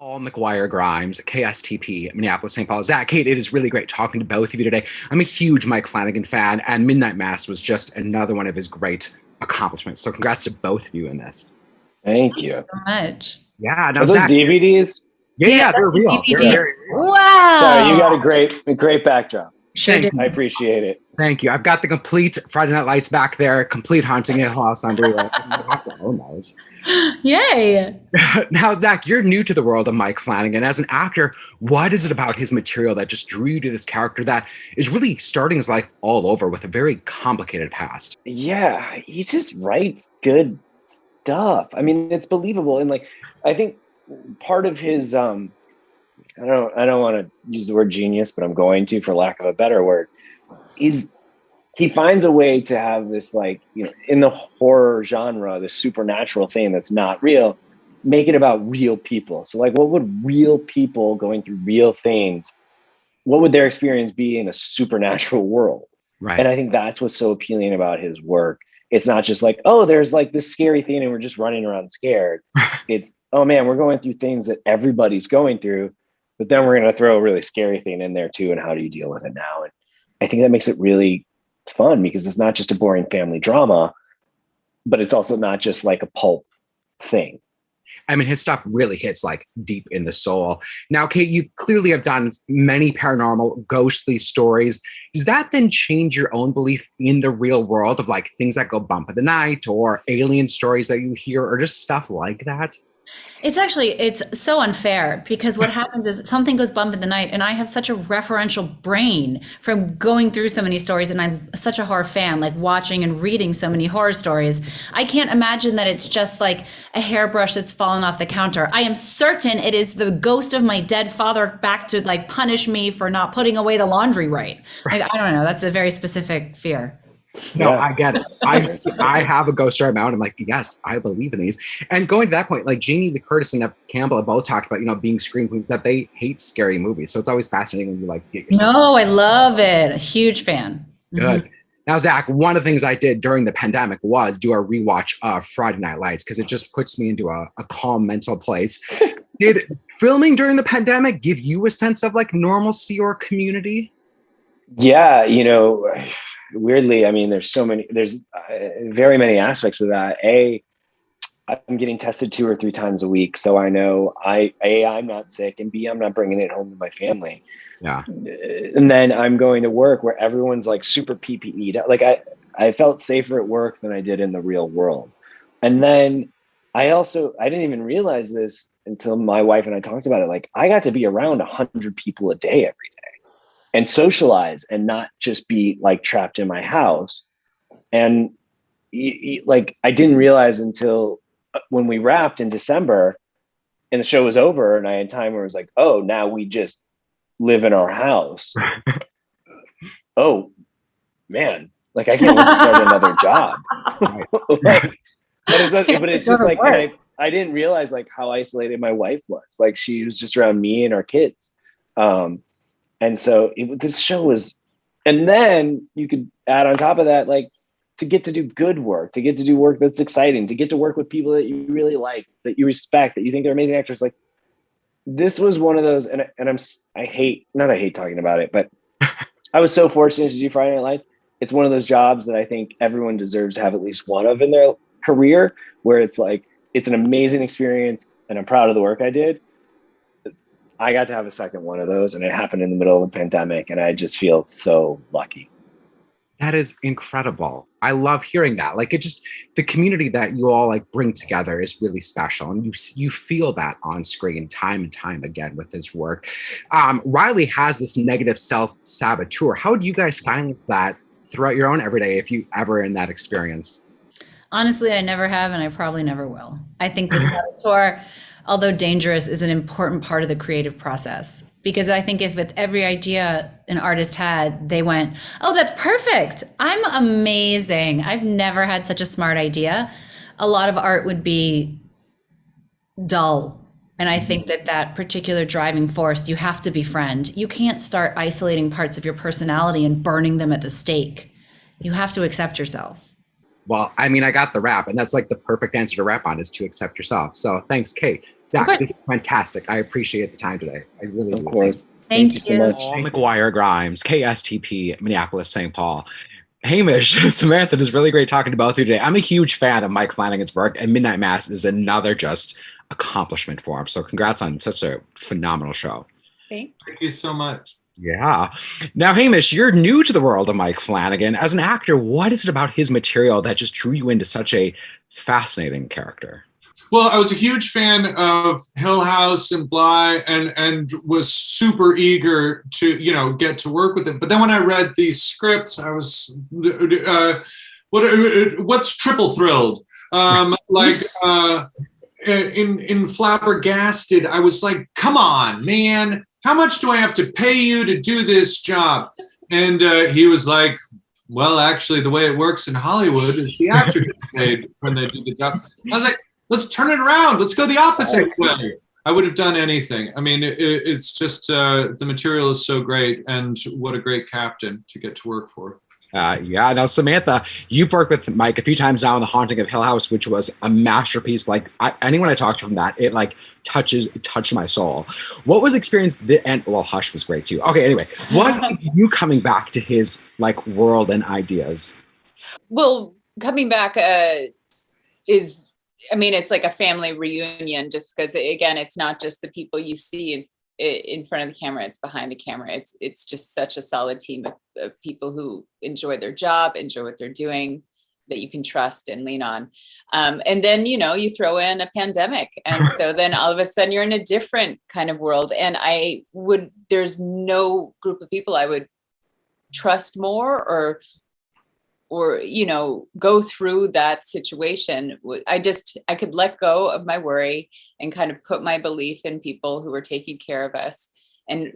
Paul McGuire Grimes, KSTP, Minneapolis, St. Paul. Zach, Kate, it is really great talking to both of you today. I'm a huge Mike Flanagan fan, and Midnight Mass was just another one of his great accomplishments. So congrats to both of you in this. Thank you So much. Yeah. Now, Are those Zach, DVDs? yeah, they're real. They're DVD. very real. Wow. Sorry, you got a great backdrop. Sure Thank did. you. I appreciate it. Thank you. I've got the complete Friday Night Lights back there, complete Haunting Hill House under it. I have to own those. Yay. Now, Zach, you're new to the world of Mike Flanagan. As an actor, what is it about his material that just drew you to this character that is really starting his life all over with a very complicated past? Yeah, he just writes good stuff. I mean, it's believable. And like, I think part of his, I don't want to use the word genius, but I'm going to, for lack of a better word, he finds a way to have this, like, you know, in the horror genre, the supernatural thing that's not real, make it about real people. So like, what would real people going through real things, what would their experience be in a supernatural world? Right. And I think that's what's so appealing about his work. It's not just like, oh, there's like this scary thing and we're just running around scared. It's, oh man, we're going through things that everybody's going through, but then we're going to throw a really scary thing in there too. And how do you deal with it now? And I think that makes it really fun because it's not just a boring family drama, but it's also not just like a pulp thing. I mean, his stuff really hits like deep in the soul. Now, Kate, you clearly have done many paranormal, ghostly stories. Does that then change your own belief in the real world of like things that go bump in the night or alien stories that you hear or just stuff like that? It's so unfair because what happens is something goes bump in the night and I have such a referential brain from going through so many stories and I'm such a horror fan, like watching and reading so many horror stories. I can't imagine that it's just like a hairbrush that's fallen off the counter. I am certain it is the ghost of my dead father back to like punish me for not putting away the laundry right. Like, I don't know. That's a very specific fear. No, Yeah. I get it. I have a ghost story mount. I'm like, yes, I believe in these. And going to that point, like Jamie Lee Curtis and Neve Campbell have both talked about, you know, being scream queens, that they hate scary movies. So it's always fascinating when you like get yourself. No, I love it. A huge fan. Good. Now, Zach, one of the things I did during the pandemic was do a rewatch of Friday Night Lights because it just puts me into a calm mental place. Did filming during the pandemic give you a sense of like normalcy or community? Yeah, you know, weirdly, I mean, there's very many aspects of that. I'm getting tested 2 or 3 times a week. So I know I'm not sick, and B, I'm not bringing it home to my family. Yeah. And then I'm going to work where everyone's like super PPE'd. Like I felt safer at work than I did in the real world. And then I didn't even realize this until my wife and I talked about it. Like I got to be around 100 people a day every day and socialize and not just be like trapped in my house. And like, I didn't realize until when we wrapped in December and the show was over and I had time where it was like, oh, now we just live in our house. Oh man, like I can't wait to start another job. But it's just like, I didn't realize like how isolated my wife was. Like she was just around me and our kids. And so this show was, and then you could add on top of that, like to get to do good work, to get to do work that's exciting, to get to work with people that you really like, that you respect, that you think they're amazing actors. Like this was one of those, and I hate talking about it, but I was so fortunate to do Friday Night Lights. It's one of those jobs that I think everyone deserves to have at least one of in their career, where it's like, it's an amazing experience and I'm proud of the work I did. I got to have a second one of those and it happened in the middle of the pandemic and I just feel so lucky. That is incredible. I love hearing that. Like it just, the community that you all like bring together is really special. And you feel that on screen time and time again with his work. Riley has this negative self-saboteur. How do you guys silence that throughout your own everyday if you ever in that experience? Honestly, I never have, and I probably never will. I think the saboteur, although dangerous, is an important part of the creative process. Because I think if with every idea an artist had, they went, oh, that's perfect. I'm amazing. I've never had such a smart idea. A lot of art would be dull. And I think that particular driving force, you have to befriend. You can't start isolating parts of your personality and burning them at the stake. You have to accept yourself. Well, I mean, I got the rap, and that's like the perfect answer to rap on is to accept yourself. So thanks, Kate. Yeah, this is fantastic. I appreciate the time today. I really do. Of course. Thank you so much. Paul McGuire Grimes, KSTP, Minneapolis, St. Paul. Hamish, Samantha, it is really great talking to both of you today. I'm a huge fan of Mike Flanagan's work, and Midnight Mass is another just accomplishment for him. So congrats on such a phenomenal show. Thank you so much. Yeah. Now, Hamish, you're new to the world of Mike Flanagan. As an actor, what is it about his material that just drew you into such a fascinating character? Well, I was a huge fan of Hill House and Bly, and was super eager to, get to work with him. But then when I read these scripts, I was, what's triple thrilled? In Flabbergasted, I was like, come on, man, how much do I have to pay you to do this job? And he was like, well, actually, the way it works in Hollywood is the actor gets paid when they do the job. I was like, let's turn it around. Let's go the opposite way. I would have done anything. I mean, it's just the material is so great, and what a great captain to get to work for. Yeah. Now, Samantha, you've worked with Mike a few times now in The Haunting of Hill House, which was a masterpiece. Like anyone I talked to from that, it touched my soul. What was experience? Hush was great too. Okay. Anyway, what you coming back to his world and ideas? Well, coming back it's like a family reunion, just because, again, it's not just the people you see in front of the camera, it's behind the camera. It's just such a solid team of people who enjoy their job, enjoy what they're doing, that you can trust and lean on. And then, you throw in a pandemic. And so then all of a sudden you're in a different kind of world. And there's no group of people I would trust more or go through that situation. I could let go of my worry and kind of put my belief in people who were taking care of us. And,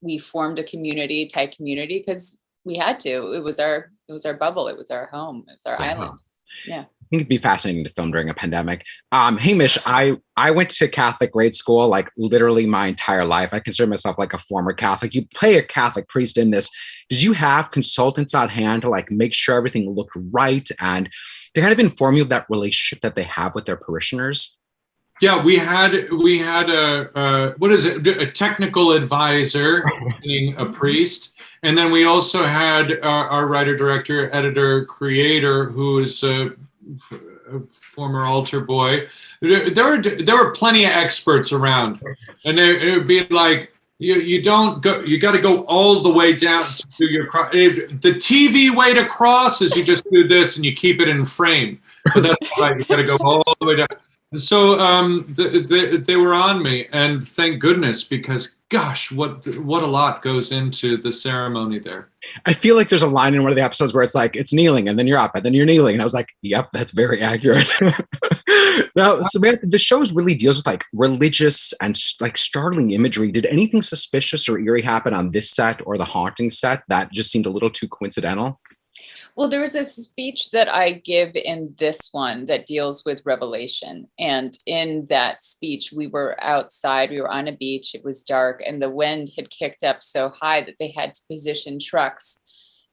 we formed a tight community because we had to. It was our bubble. It was our home. It was our island. Yeah. I think it'd be fascinating to film during a pandemic. Hamish, I went to Catholic grade school, literally my entire life. I consider myself a former Catholic. You play a Catholic priest in this. Did you have consultants on hand to make sure everything looked right and to kind of inform you of that relationship that they have with their parishioners? Yeah, we had a technical advisor, being a priest. And then we also had our writer, director, editor, creator, who is a former altar boy. There were plenty of experts around, and it would be like, you don't go, you got to go all the way down to do your the TV way to cross is you just do this and you keep it in frame. But that's right, you got to go all the way down. So they were on me, and thank goodness, because gosh, what a lot goes into the ceremony there. I feel like there's a line in one of the episodes where it's it's kneeling and then you're up and then you're kneeling. And I was like, yep, that's very accurate. Now, Samantha, the show really deals with religious and startling imagery. Did anything suspicious or eerie happen on this set or the Haunting set that just seemed a little too coincidental? Well, there was a speech that I give in this one that deals with Revelation. And in that speech, we were outside, we were on a beach, it was dark, and the wind had kicked up so high that they had to position trucks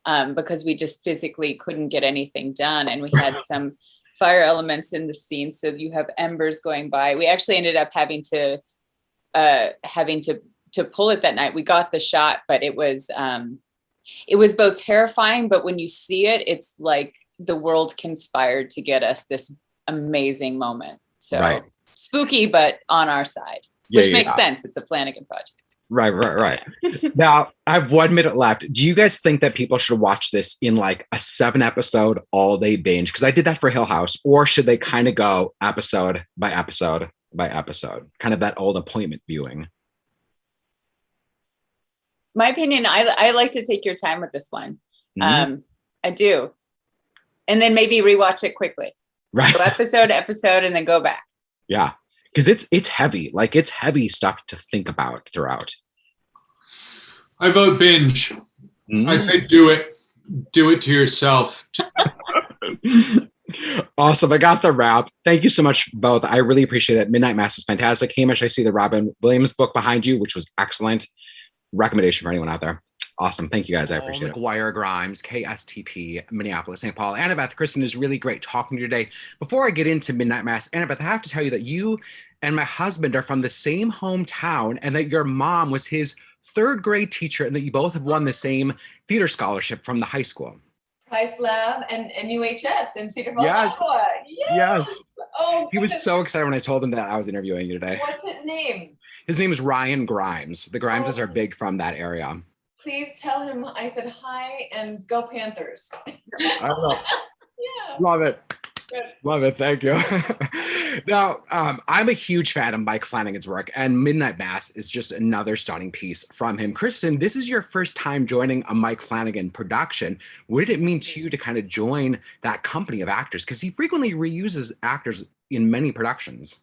because we just physically couldn't get anything done. And we had some fire elements in the scene. So you have embers going by. We actually ended up having to pull it that night. We got the shot, but it was both terrifying, but when you see it, it's like the world conspired to get us this amazing moment. So spooky, but on our side, which makes sense. It's a Flanagan project. Right. Now, I have 1 minute left. Do you guys think that people should watch this in a 7-episode all-day binge? Because I did that for Hill House. Or should they kind of go episode by episode by episode? Kind of that old appointment viewing. My opinion, I like to take your time with this one. Mm-hmm. I do. And then maybe rewatch it quickly. Right. So episode, and then go back. Yeah. Because it's heavy. It's heavy stuff to think about throughout. I vote binge. Mm-hmm. I say do it. Do it to yourself. Awesome. I got the wrap. Thank you so much, both. I really appreciate it. Midnight Mass is fantastic. Hamish, I see the Robin Williams book behind you, which was excellent. Recommendation for anyone out there. Awesome. Thank you guys. I appreciate it. McGuire Grimes, KSTP, Minneapolis, St. Paul. Annabeth, Kristin, is really great talking to you today. Before I get into Midnight Mass, Annabeth, I have to tell you that you and my husband are from the same hometown and that your mom was his third grade teacher and that you both have won the same theater scholarship from the high school. Price Lab and UHS in Cedar Falls, Yes. Iowa. Yes. Oh, he was so excited when I told him that I was interviewing you today. What's his name? His name is Ryan Grimes. The Grimeses are big from that area. Please tell him I said hi and go Panthers. I know. Yeah. Love it. Good. Love it. Thank you. Now, I'm a huge fan of Mike Flanagan's work, and Midnight Mass is just another stunning piece from him. Kristin, this is your first time joining a Mike Flanagan production. What did it mean to you to kind of join that company of actors? Because he frequently reuses actors in many productions.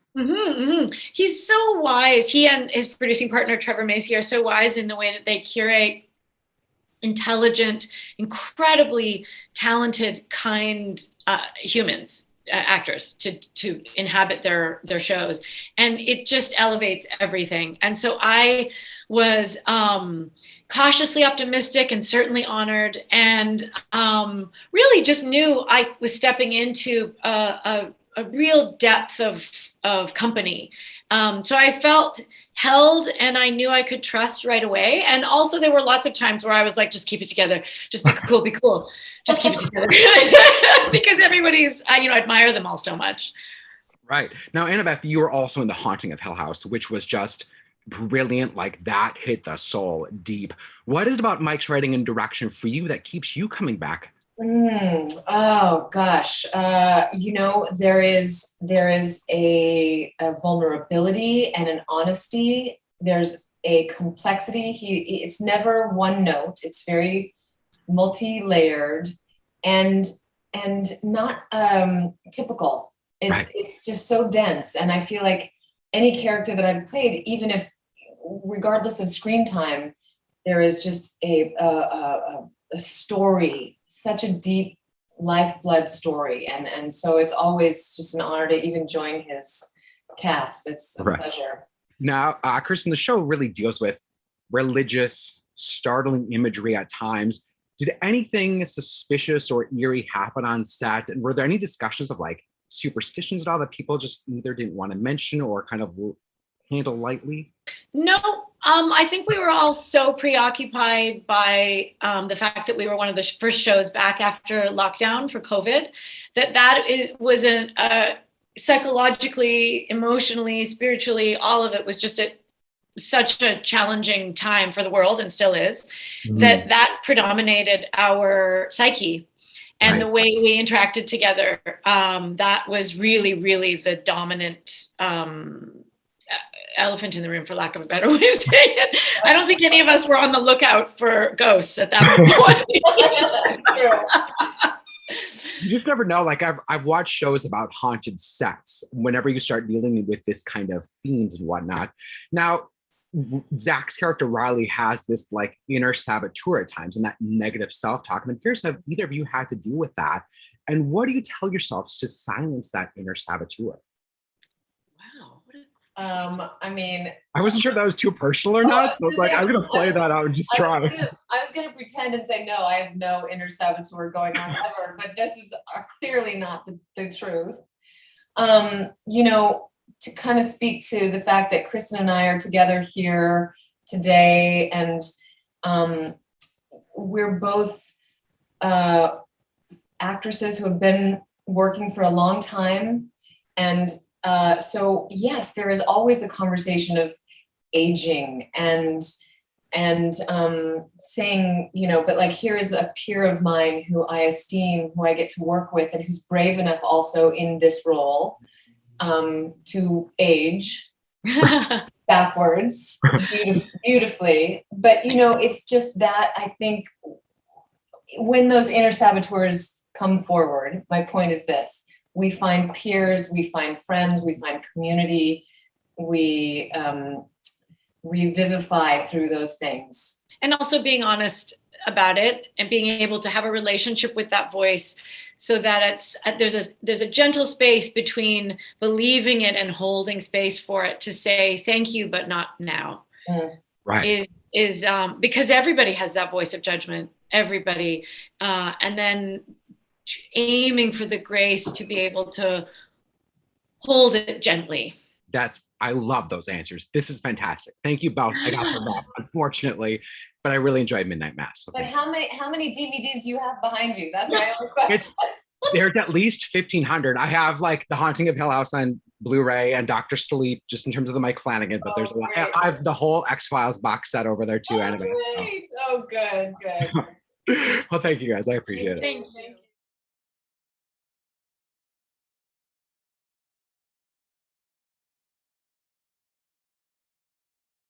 He's so wise. He and his producing partner, Trevor Macy, are so wise in the way that they curate intelligent, incredibly talented, kind humans, actors to inhabit their shows, and it just elevates everything. And so I was cautiously optimistic and certainly honored, and really just knew I was stepping into a real depth of company. So I felt held, and I knew I could trust right away. And also there were lots of times where I was like, just keep it together. Just be cool. Just keep it together. Because everybody's, I admire them all so much. Right. Now, Annabeth, you were also in The Haunting of Hill House, which was just brilliant. Like, that hit the soul deep. What is it about Mike's writing and direction for you that keeps you coming back? Oh gosh. There is a vulnerability and an honesty. There's a complexity. It's never one note. It's very multi-layered and not typical. It's just so dense. And I feel like any character that I've played, even if regardless of screen time, there is just a story, such a deep lifeblood story. And so it's always just an honor to even join his cast. It's a pleasure. Now, Kristin, the show really deals with religious, startling imagery at times. Did anything suspicious or eerie happen on set? And were there any discussions of like superstitions at all that people just either didn't want to mention or kind of handle lightly? No, I think we were all so preoccupied by the fact that we were one of the first shows back after lockdown for COVID, that was psychologically, emotionally, spiritually, all of it was just such a challenging time for the world, and still is, that predominated our psyche. And the way we interacted together, that was really, really the dominant elephant in the room, for lack of a better way of saying it. I don't think any of us were on the lookout for ghosts at that point. You just never know. Like I've watched shows about haunted sets whenever you start dealing with this kind of themes and whatnot. Now, Zach's character Riley has this like inner saboteur at times and that negative self-talk. And I'm curious, have either of you had to deal with that? And what do you tell yourselves to silence that inner saboteur? I wasn't sure if that was too personal or not. So like, I'm going to play that out and just try. I was going to pretend and say, no, I have no inner saboteur going on ever, but this is clearly not the truth. To kind of speak to the fact that Kristin and I are together here today, and we're both actresses who have been working for a long time. And so yes, there is always the conversation of aging and saying, but like, here is a peer of mine who I esteem, who I get to work with, and who's brave enough also in this role to age backwards beautifully. But, it's just that I think when those inner saboteurs come forward, my point is this: we find peers, we find friends, we find community, we revivify through those things. And also being honest about it and being able to have a relationship with that voice, so that there's a gentle space between believing it and holding space for it to say thank you, but not now. Right. is because everybody has that voice of judgment, everybody, and then aiming for the grace to be able to hold it gently. I love those answers. This is fantastic. Thank you both. I got them up, unfortunately, but I really enjoyed Midnight Mass. So but how many DVDs do you have behind you? That's my only question. There's at least 1,500. I have like The Haunting of Hill House on Blu-ray and Dr. Sleep, just in terms of the Mike Flanagan, but there's a lot. Great. I have the whole X-Files box set over there too. Annabeth, so. Oh, good. Well, thank you guys. I appreciate it. Thank you.